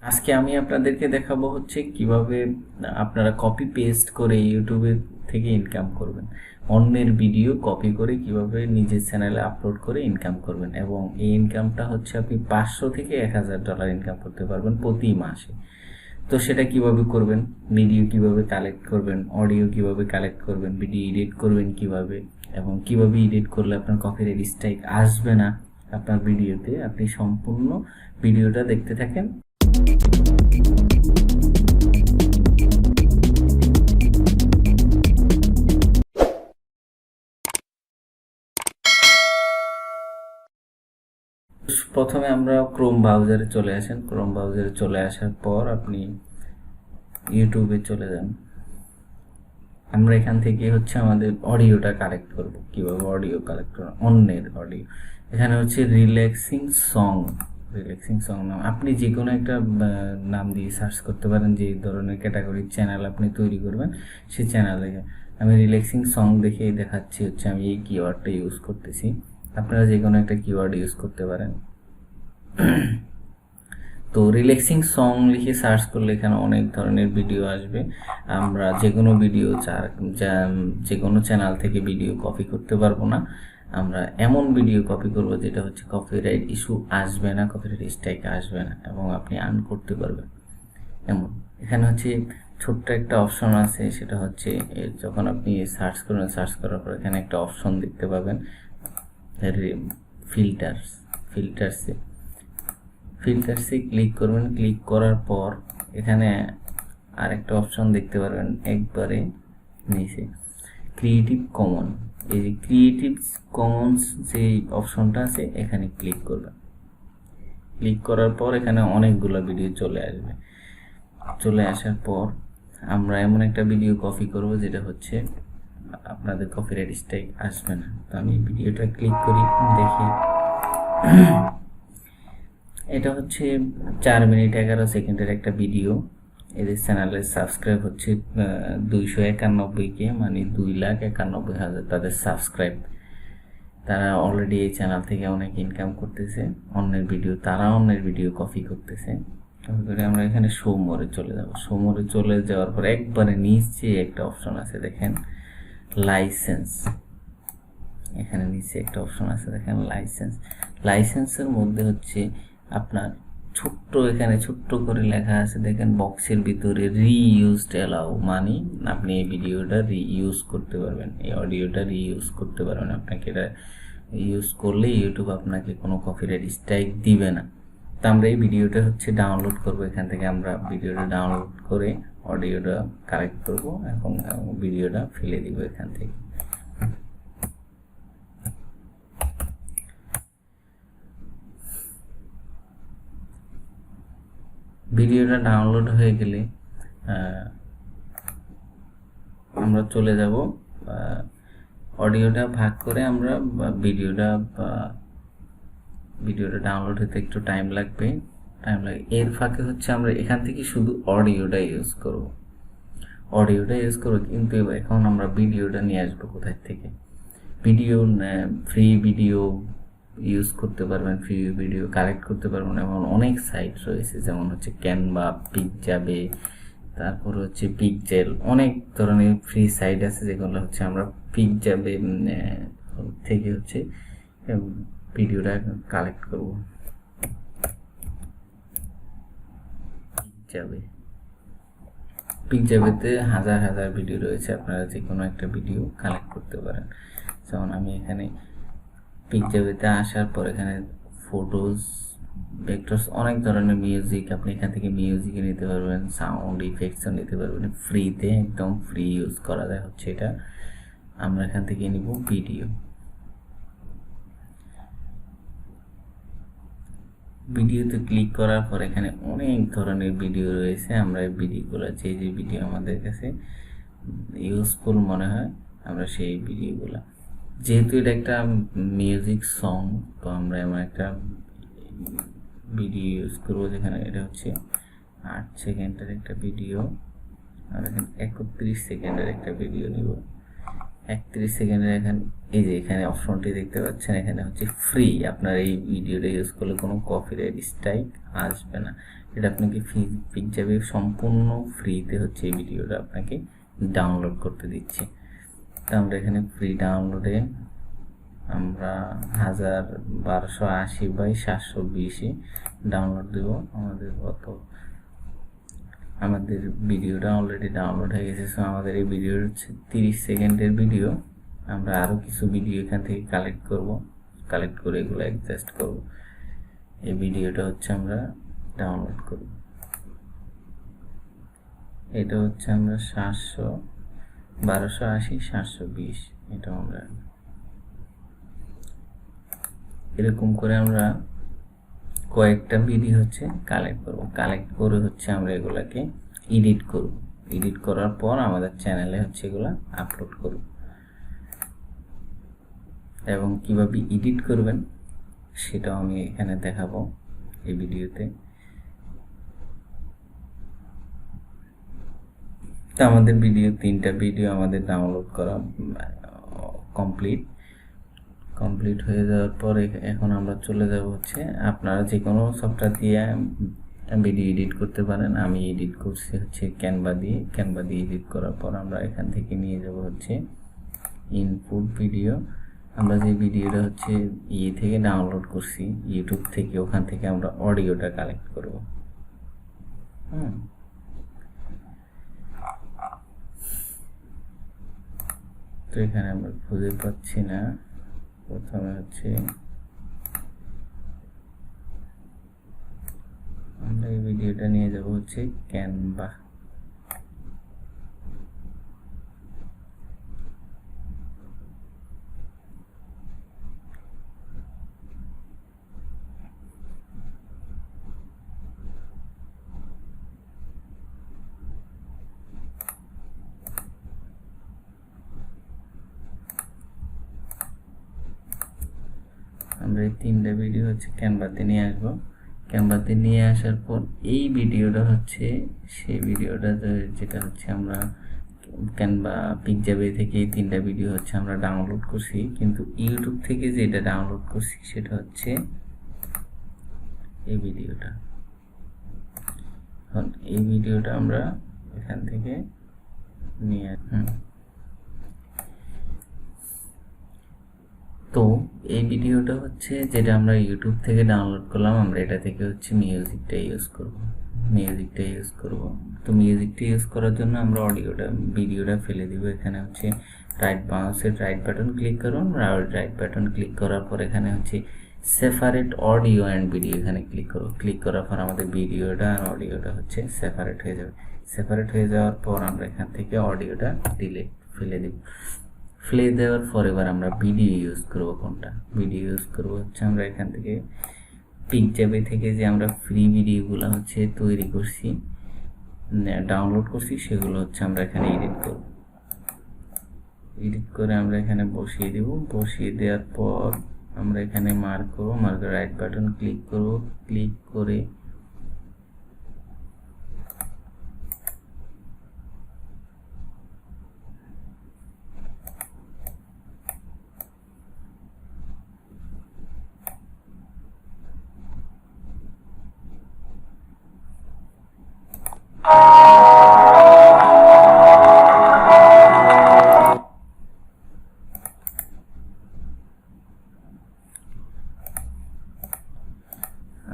আজকে আমি আপনাদেরকে দেখাবো হচ্ছে কিভাবে আপনারা কপি পেস্ট করে ইউটিউবে থেকে ইনকাম করবেন। অন্যের ভিডিও কপি করে কিভাবে নিজের চ্যানেলে আপলোড করে ইনকাম করবেন, এবং এই ইনকামটা হচ্ছে আপনি 500 থেকে $1000 ইনকাম করতে পারবেন প্রতি মাসে। তো সেটা কিভাবে করবেন, ভিডিও কিভাবে কালেক্ট করবেন, অডিও কিভাবে কালেক্ট করবেন, ভিডিও এডিট করবেন কিভাবে, এবং কিভাবে এডিট করলে আপনার কপিরাইট স্ট্রাইক আসবে না আপনার ভিডিওতে, আপনি সম্পূর্ণ ভিডিওটা দেখতে থাকেন। প্রথমে আমরা ক্রোম ব্রাউজারে চলে আসেন। ক্রোম ব্রাউজারে চলে আসার পর আপনি ইউটিউবে চলে যান। আমরা এখান থেকে হচ্ছে আমাদের অডিওটা কালেক্ট করব। কিভাবে অডিও কালেক্ট করব, অন্যের অডিও। এখানে হচ্ছে রিল্যাক্সিং সং নাম, আপনি যে কোনো একটা নাম দিয়ে সার্চ করতে পারেন। যে ধরনের ক্যাটাগরির চ্যানেল আপনি তৈরি করবেন সেই চ্যানেলে আমি রিল্যাক্সিং সং দেখে দেখাচ্ছি। হচ্ছে আমি এই কিওয়ার্ডটা ইউজ করতেছি, আপনারা যে কোনো একটা কিওয়ার্ড ইউজ করতে পারেন। তো রিল্যাক্সিং সং লিখে সার্চ করলে এখানে অনেক ধরনের ভিডিও আসবে। আমরা যে কোনো ভিডিও যে কোনো চ্যানেল থেকে ভিডিও কপি করতে পারবো না। আমরা এমন ভিডিও কপি করব যেটা হচ্ছে কপিরাইট ইস্যু আসবে না, কপিরাইট স্ট্রাইক আসবে না, এবং আপনি আর্ন করতে পারবেন এমন। এখানে হচ্ছে ছোট্ট একটা অপশন আছে, সেটা হচ্ছে যখন আপনি সার্চ করবেন, সার্চ করার পর এখানে একটা অপশন দেখতে পাবেন ফিল্টার্সে ক্লিক করবেন। ক্লিক করার পর এখানে আরেকটা অপশন দেখতে পারবেন একবারে নিচে, ক্রিয়েটিভ কমন। এই যে ক্রিয়েটিভ কমন্স যে অপশনটা আছে এখানে ক্লিক করবেন। ক্লিক করার পর এখানে অনেকগুলো ভিডিও চলে আসবে। চলে আসার পর আমরা এমন একটা ভিডিও কপি করব যেটা হচ্ছে আপনাদের কপিরাইট স্ট্রাইক আসবে না। তো আমি ভিডিওটা ক্লিক করি, দেখি। এটা হচ্ছে 4 মিনিট 11 সেকেন্ডের একটা ভিডিও। এদের চ্যানেলের সাবস্ক্রাইব হচ্ছে 291কে, মানে 2,91,000 তাদের সাবস্ক্রাইব। তারা অলরেডি এই চ্যানেল থেকে অনেক ইনকাম করতেছে। তারা অন্যের ভিডিও কপি করতেছে। আমরা এখানে শো মোরে চলে যাব। শো মোরে চলে যাওয়ার পর একবারে নিচে একটা অপশন আছে, দেখেন লাইসেন্স। এখানে নিচে একটা অপশন আছে, দেখেন লাইসেন্সের মধ্যে হচ্ছে আপনার এখানে ছোট্ট করে লেখা আছে, দেখেন বক্সের ভিতরে রিইউজড অ্যালাউ, মানে আপনি এই ভিডিওটা রিইউজ করতে পারবেন, এই অডিওটা রিইউজ করতে পারবেন। আপনাকে এটা ইউজ করলে ইউটিউব আপনাকে কোনো কপিরাইট স্ট্রাইক দিবে না। তো আমরা এই ভিডিওটা হচ্ছে ডাউনলোড করব। এখান থেকে আমরা ভিডিওটা ডাউনলোড করে অডিওটা কালেক্ট করব এবং ভিডিওটা ফেলে দিব এখান থেকে। ভিডিওটা ডাউনলোড হয়ে গেলে আমরা চলে যাব অডিওটা ভাগ করে আমরা ভিডিওটা ডাউনলোড হতে একটু টাইম লাগে। এর ফাঁকে হচ্ছে আমরা এখান থেকে শুধু অডিওটা ইউজ করব, কিন্তু এখন আমরা ভিডিওটা নিয়ে আসবো কোথায় থেকে। ফ্রি ভিডিও ইউজ করতে পারবেন, ফ্রি ভিডিও কালেক্ট করতে পারবেন। এমন অনেক সাইট রয়েছে, যেমন হচ্ছে ক্যানভা, পিকজাবে, তারপর হচ্ছে পিকজেল, অনেক ধরনের ফ্রি সাইট আছে যেগুলো হচ্ছে আমরা পিকজাবে থেকে হচ্ছে ভিডিওটা কালেক্ট করব। পিকজাবেতে হাজার হাজার ভিডিও রয়েছে, আপনারা যে কোনো একটা ভিডিও কালেক্ট করতে পারেন। যেমন আমি এখানে পিকজাবেতে আসার পর এখানে ফটোজ, ভেক্টরস, অনেক ধরনের মিউজিক, আপনি এখান থেকে মিউজিক নিতে পারবেন, সাউন্ড ইফেক্টসও নিতে পারবেন ফ্রিতে, একদম ফ্রি ইউজ করা যায় হচ্ছে এটা। আমরা এখান থেকে নিব ভিডিওতে ক্লিক করার পর এখানে অনেক ধরনের ভিডিও রয়েছে। আমরা এই ভিডিওগুলো যে ভিডিও আমাদের কাছে ইউজফুল মনে হয় আমরা সেই ভিডিওগুলো, যেহেতু এটা একটা মিউজিক সং, তো আমরা এমন একটা ভিডিও ইউজ করবো যেখানে এটা হচ্ছে 8 সেকেন্ডের একটা ভিডিও, আর এখানে 31 সেকেন্ডের একটা ভিডিও নিব। 31 সেকেন্ডের এখানে অপশনটি দেখতে পাচ্ছেন, এখানে হচ্ছে ফ্রি। আপনার এই ভিডিওটা ইউজ করলে কোনো কপিরাইট স্ট্রাইক আসবে না। এটা আপনাকে পিকজাবে সম্পূর্ণ ফ্রিতে হচ্ছে এই ভিডিওটা আপনাকে ডাউনলোড করতে দিচ্ছে। তো আমরা এখানে ফ্রি ডাউনলোডে আমরা 1280/720 ডাউনলোড দেব। আমাদের ভিডিওটা অলরেডি ডাউনলোড হয়ে গেছে। সো আমাদের এই ভিডিও হচ্ছে 30 সেকেন্ডের ভিডিও। আমরা আরও কিছু ভিডিও এখান থেকে কালেক্ট করে এগুলো অ্যাডজাস্ট করব। এই ভিডিওটা হচ্ছে আমরা ডাউনলোড করব। এটা হচ্ছে আমরা 1280/720 এটা আমরা এরকম করে আমরা কয়েকটা ভিডিও হচ্ছে কালেক্ট করে হচ্ছে আমরা এগুলাকে এডিট করার পর আমাদের চ্যানেলে হচ্ছে এগুলা আপলোড করব। এবং কিভাবে এডিট করবেন সেটাও আমি এখানে দেখাবো এই ভিডিওতে। তো আমাদের তিনটা ভিডিও আমাদের ডাউনলোড করা কমপ্লিট হয়ে যাওয়ার পর এখন আমরা চলে যাব হচ্ছে, আপনারা যে কোনো সফটওয়্যার দিয়ে ভিডিও এডিট করতে পারেন। আমি এডিট করছি হচ্ছে ক্যানভা দিয়ে এডিট করার পর আমরা এখান থেকে নিয়ে যাব হচ্ছে ইনপুট ভিডিও। আমরা যে ভিডিওটা হচ্ছে থেকে ডাউনলোড করছি ইউটিউব থেকে, ওখান থেকে আমরা অডিওটা কালেক্ট করব। তো এখানে আমরা খুঁজে পাচ্ছি না। প্রথমে হচ্ছে আমরা এই ভিডিওটা নিয়ে যাব হচ্ছে ক্যানভা। আমরা এই তিনটা ভিডিও হচ্ছে ক্যানভাতে নিয়ে আসবো। ক্যানভাতে নিয়ে আসার পর এই ভিডিওটা হচ্ছে সেই ভিডিওটা যেটা হচ্ছে আমরা ক্যানভা পিকজাবে থেকে এই তিনটা ভিডিও হচ্ছে আমরা ডাউনলোড করছি, কিন্তু ইউটিউব থেকে যেটা ডাউনলোড করছি সেটা হচ্ছে এই ভিডিওটা। এখন এই ভিডিওটা আমরা এখান থেকে নিয়ে তো এই ভিডিওটা হচ্ছে যেটা আমরা ইউটিউব থেকে ডাউনলোড করলাম, আমরা এটা থেকে হচ্ছে মিউজিকটা ইউজ করব। তো মিউজিকটা ইউজ করার জন্য আমরা ভিডিওটা ফেলে দিব। এখানে হচ্ছে রাইট বাটন ক্লিক করুন। রাইট বাটন ক্লিক করার পর এখানে হচ্ছে সেপারেট অডিও অ্যান্ড ভিডিও এখানে ক্লিক করার পর আমাদের ভিডিওটা আর অডিওটা হচ্ছে সেপারেট হয়ে যাবে। সেপারেট হয়ে যাওয়ার পর আমরা এখান থেকে অডিওটা ফেলে দেওয়ার পর এবার আমরা ভিডিও ইউজ করব। কোনটা ভিডিও ইউজ করব হচ্ছে আমরা এখান থেকে পিকজাবে থেকে যে আমরা ফ্রি ভিডিওগুলো হচ্ছে তৈরি করছি, ডাউনলোড করছি, সেগুলো হচ্ছে আমরা এখানে এডিট করে আমরা এখানে বসিয়ে দেব। বসিয়ে দেওয়ার পর আমরা এখানে মার্ক রাইট বাটন ক্লিক করে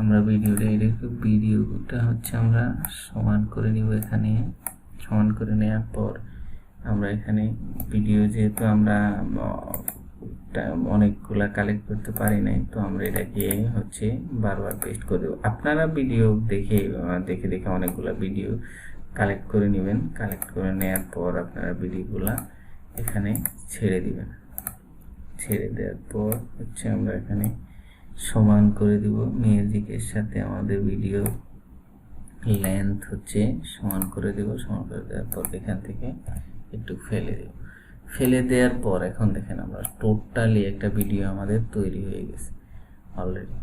আমরা ভিডিওটা হচ্ছে আমরা সমান করে নিব। এখানে সমান করে নেওয়ার পর আমরা এখানে ভিডিও যেহেতু আমরা অনেকগুলা কালেক্ট করতে পারি নাই, তো আমরা এটাকে হচ্ছে বারবার পেস্ট করে দেবো। আপনারা ভিডিও দেখে অনেকগুলা ভিডিও কালেক্ট করে নেবেন। কালেক্ট করে নেওয়ার পর আপনারা ভিডিওগুলা এখানে ছেড়ে দিবেন। ছেড়ে দেওয়ার পর হচ্ছে আমরা এখানে সমান করে দিব মিউজিকের সাথে আমাদের ভিডিও লেন্থ হচ্ছে সমান করে দেব। সমান করে দেওয়ার পর এখান থেকে একটু ফেলে দেওয়ার পর এখন দেখেন আমরা টোটালি একটা ভিডিও আমাদের তৈরি হয়ে গেছে অলরেডি।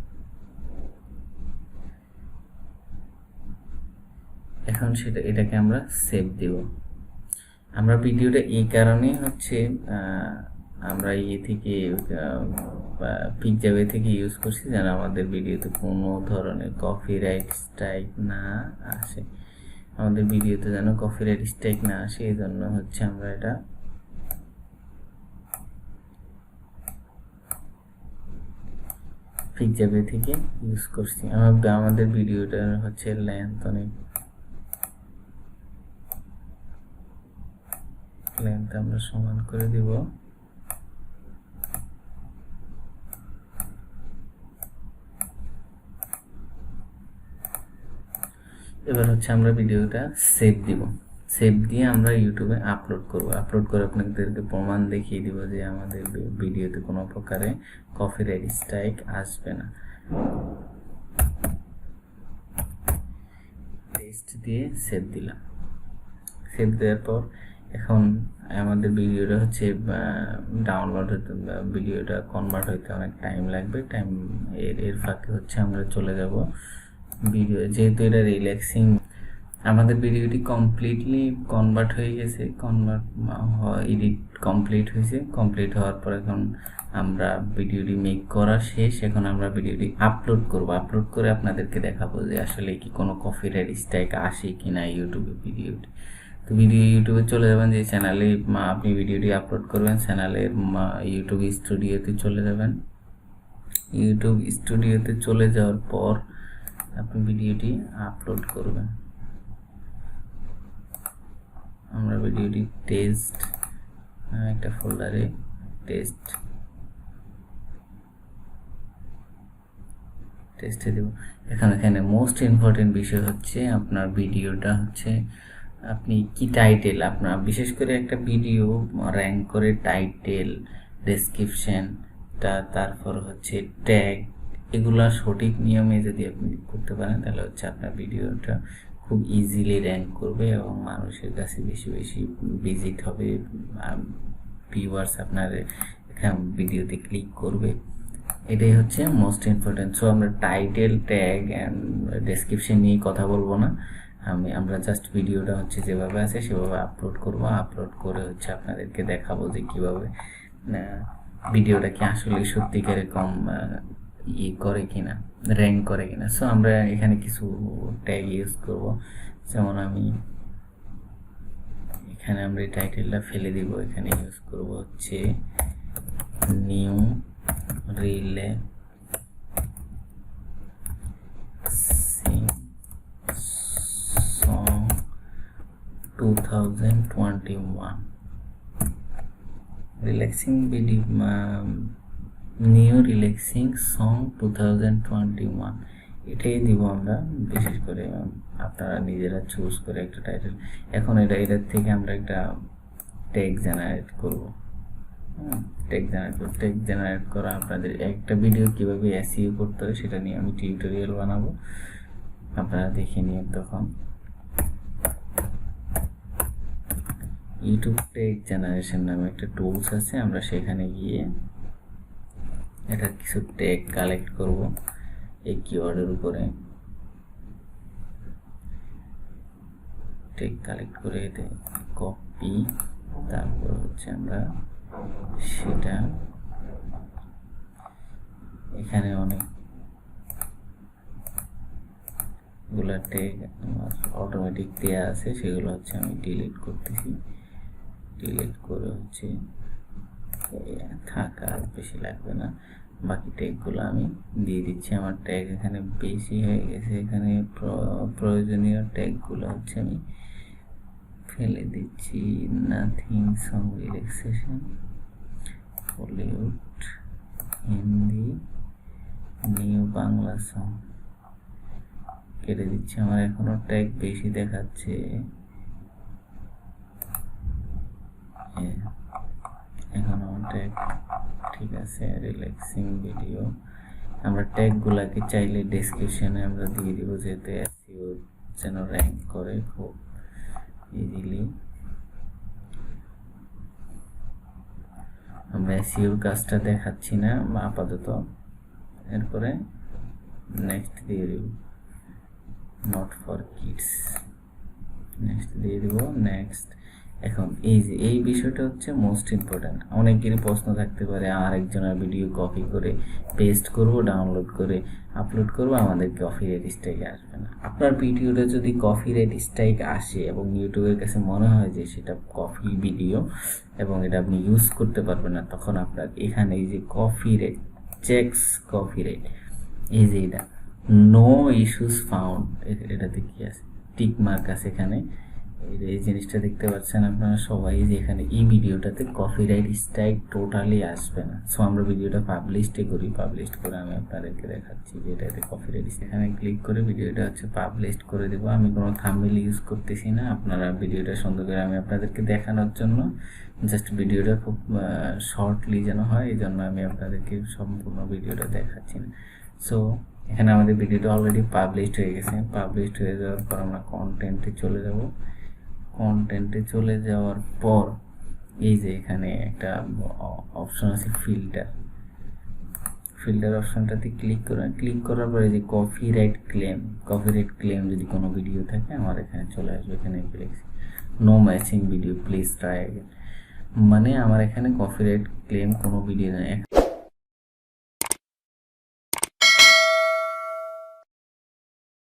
এখন এটাকে আমরা সেভ দেব। আমরা ভিডিওটা এই কারণেই হচ্ছে আমরা থেকে পিকজাবে থেকে ইউজ করছি যেন আমাদের ভিডিওতে কোনো ধরনের কপিরাইট স্ট্রাইক না আসে, আমাদের ভিডিওতে যেন কপিরাইট স্ট্রাইক না আসে, এই জন্য হচ্ছে আমরা এটা পিকজাবে থেকে ইউজ করছি। আমাদের ভিডিওটা হচ্ছে লেন্থ অনেক, লেন্থ আমরা সমান করে দিব। এবার হচ্ছে আমরা ভিডিওটা সেভ দিব, সেভ দিয়ে আমরা ইউটিউবে আপলোড করব। আপলোড করে আপনাদেরকে প্রমাণ দেখিয়ে দিব যে আমাদের ভিডিওতে কোনো প্রকারে কপিরাইট স্ট্রাইক আসবে না। টেস্ট দিয়ে সেভ দিলাম। সেভ দেওয়ার পর এখন আমাদের ভিডিওটা হচ্ছে ডাউনলোড হতে, ভিডিওটা কনভার্ট হইতে অনেক টাইম লাগবে। এর ফাঁকে হচ্ছে আমরা চলে যাব ভিডিও, যেহেতু এটা রিল্যাক্সিং, আমাদের ভিডিওটি কমপ্লিটলি কনভার্ট হয়ে গেছে, এডিট কমপ্লিট হয়েছে। কমপ্লিট হওয়ার পর এখন আমরা ভিডিওটি মেক করা শেষ, এখন আমরা ভিডিওটি আপলোড করব। আপলোড করে আপনাদেরকে দেখাবো যে আসলে কি কোনো কপিরাইট স্ট্রাইক আসে কি না ইউটিউবে ভিডিওটি। তো ইউটিউবে চলে যাবেন, যে চ্যানেলে আপনি ভিডিওটি আপলোড করবেন চ্যানেলের ইউটিউব স্টুডিওতে চলে যাবেন। ইউটিউব স্টুডিওতে চলে যাওয়ার পর আপনি ভিডিওটি আপলোড করবেন। আমরা ভিডিওটি টেস্ট একটা ফোল্ডারে টেস্টে দেব। এখানে মোস্ট ইম্পর্টেন্ট বিষয় হচ্ছে আপনার ভিডিওটা হচ্ছে আপনি কি টাইটেল, আপনার বিশেষ করে একটা ভিডিও র্যাঙ্ক করে টাইটেল, ডেসক্রিপশনটা, তারপর হচ্ছে ট্যাগ, এগুলা সঠিক নিয়মে যদি আপনি করতে পারেন তাহলে হচ্ছে আপনার ভিডিওটা খুব ইজিলি র্যাঙ্ক করবে এবং মানুষের কাছে বেশি বেশি ভিজিট হবে, ভিউয়ার্স আপনার এখানে ভিডিওতে ক্লিক করবে। এটাই হচ্ছে মোস্ট ইম্পর্টেন্ট। সো আমরা টাইটেল, ট্যাগ অ্যান্ড ডেসক্রিপশন নিয়ে কথা বলবো না, আমরা জাস্ট ভিডিওটা হচ্ছে যেভাবে আছে সেভাবে আপলোড করব। আপলোড করে হচ্ছে আপনাদেরকে দেখাবো যে কীভাবে ভিডিওটা কি আসলে সত্যিকারে কম করে কিনা, র্যাঙ্ক করে কিনা। সো আমরা এখানে কিছু ট্যাগ ইউজ করব, যেমন এখানে আমরা এই টাইটেলটা ফেলে দিব। এখানে ইউজ করব হচ্ছে new relaxing song 2021, relaxing video, new relaxing song 2021 এটাই দিব আমরা। বিশেষ করে আপনারা নিজেরা চুজ করে একটা টাইটেল। এখন এটার থেকে আমরা একটা ট্যাগ জেনারেট করব। ট্যাগ জেনারেট করা, আপনাদের একটা ভিডিও কীভাবে এসইও করতে হয় সেটা নিয়ে আমি টিউটোরিয়াল বানাবো, আপনারা দেখে নিন। তখন ইউটিউব ট্যাগ জেনারেশন নামে একটা টুলস আছে, আমরা সেখানে গিয়ে এটা কিছু ট্যাগ কালেক্ট করব এই কিওয়ার্ডের উপরে। ট্যাগ কালেক্ট করে এতে কপি, তারপর হচ্ছে আমরা সেটা এখানে অনেকগুলো ট্যাগ আমার অটোমেটিক দেওয়া আছে, সেগুলো হচ্ছে আমি ডিলিট করতেছি। ডিলিট করে হচ্ছে থাকা, বেশি লাগবে না, বাকি ট্যাগগুলো আমি দিয়ে দিচ্ছি। আমার ট্যাগ এখানে বেশি হয়ে গেছে, এখানে প্রয়োজনীয় ট্যাগগুলো হচ্ছে আমি ফেলে দিচ্ছি। Nothing song relaxation, Bollywood, Hindi, new Bangla song কেটে দিচ্ছি। আমার এখনো ট্যাগ বেশি দেখাচ্ছে, এখন আমার ট্যাগ ঠিক আছে। রিল্যাক্সিং ভিডিও, আমরা ট্যাগগুলোকে চাইলে ডেসক্রিপশনে আমরা দিয়ে দিব, যেহেতু এসইও যেন র্যাঙ্ক করে খুব ইজিলি। আমরা এসইওর কাজটা দেখাচ্ছি না আপাতত। এরপরে নেক্সট দিয়ে দিব, নট ফর কিডস, নেক্সট দিয়ে দিব। নেক্সট এখন এই যে এই বিষয়টা হচ্ছে মোস্ট ইম্পর্ট্যান্ট। অনেকেরই প্রশ্ন থাকতে পারে, আর একজনের ভিডিও কপি করে পেস্ট করব, ডাউনলোড করে আপলোড করব, আমাদের কপিরাইট স্ট্রাইক আসবে না। আপনার ভিডিওটা যদি কপিরাইট স্ট্রাইক আসে এবং ইউটিউবের কাছে মনে হয় যে সেটা কপি ভিডিও এবং এটা আপনি ইউজ করতে পারবেন না, তখন আপনার এখানে এই যে কপিরাইট চেকস কপিরাইট, এই যে এটা নো ইস্যুস ফাউন্ড, এটাতে কি আছে টিক মার্ক আছে এখানে। এই জিনিসটা দেখতে পাচ্ছেন আপনারা সবাই যে এখানে এই ভিডিওটাতে কপিরাইট স্ট্রাইক টোটালি আসবে না। সো আমরা ভিডিওটা পাবলিশড করি, পাবলিশ করে আমি আপনাদেরকে দেখাচ্ছি যে এটাতে কপিরাইট। এখানে ক্লিক করে ভিডিওটা হচ্ছে পাবলিশ করে দেব। আমি কোনো থাম্বনেল ইউজ করতেছি না, আপনারা ভিডিওটা সুন্দর করে আমি আপনাদেরকে দেখানোর জন্য জাস্ট ভিডিওটা খুব শর্টলি যেন হয়, এই জন্য আমি আপনাদেরকে সম্পূর্ণ ভিডিওটা দেখাচ্ছি না। সো এখানে আমাদের ভিডিওটা অলরেডি পাবলিশড হয়ে গেছে। পাবলিশড হয়ে যাওয়ার পর আমরা কন্টেন্টে চলে যাব। কন্টেন্টে চলে যাওয়ার পর এই যে এখানে একটা অপশন আছে ফিল্টার, ফিল্টার অপশনটাতে ক্লিক করবেন। ক্লিক করার পরে যে কপিরাইট ক্লেম যদি কোনো ভিডিও থাকে আমার এখানে চলে আসবে। এখানে no matching video please try again, মানে আমার এখানে কপিরাইট ক্লেম কোনো ভিডিও নেই।